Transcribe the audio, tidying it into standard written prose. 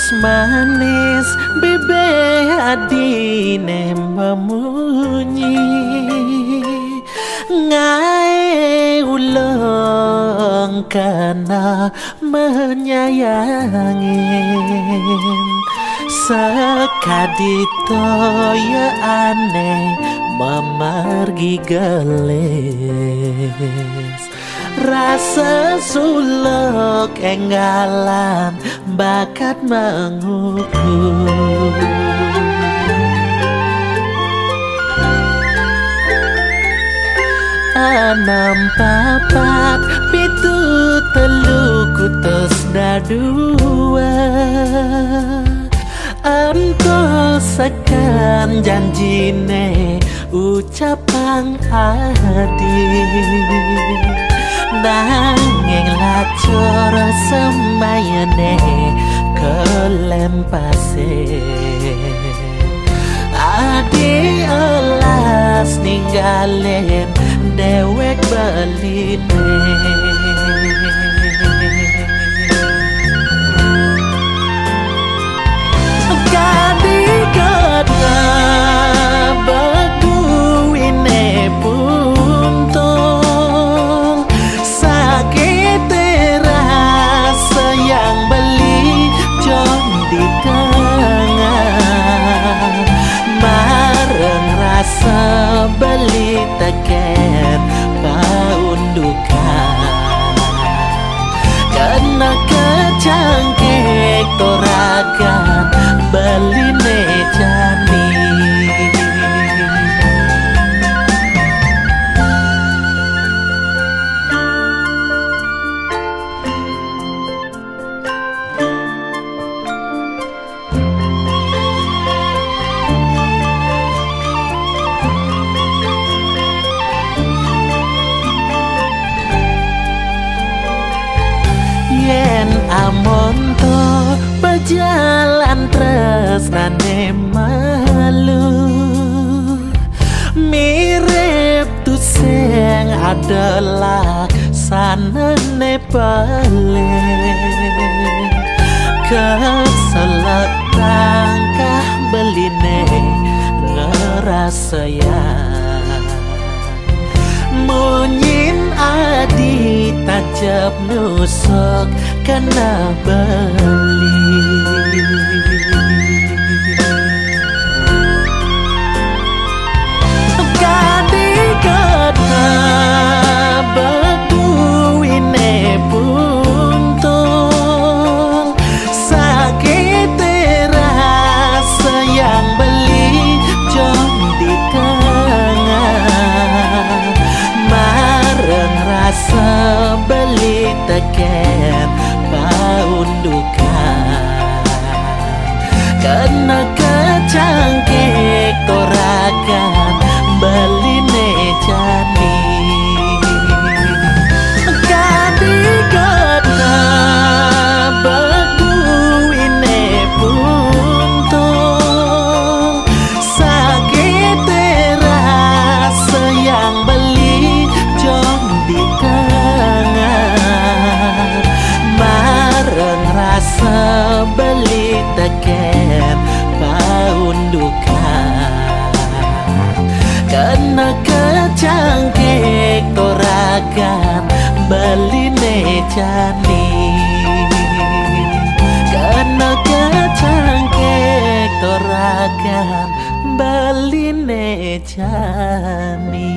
Terus manis bebe adine memunyi Ngai ulung karena menyayangin Sekadito ya aneh memargi gelis Rasa suluk enggalan bakat mengukur Enam papat pitu telu kutus dadua Antosakan janjine ucapan adil Nanging lacur semayane kelempase Adi elas ninggalen dewek beline Kadi-kada beguine puntung Sakit rasa yang beli jom di tengah Mareng rasa beli teken paundukan Kena kecangkik toragan beline jani Yen amonto berjalan tresnane malu mirip tu sing adalah sanane balik keselak tangkah beline ngerasa ya munyin adi tajab nusuk kena beli Kadi-kada beguine puntung Sakit rasa yang beli jom di tengah Mareng rasa beli teken paundukan Kena kecangkik toragan beline jani Kadi-kada beguine puntung Sakit rasa yang beli jom di tengah Mareng rasa beli teken paundukan Kena kecangkik toragan beline jani Kena kecangkik toragan beline jani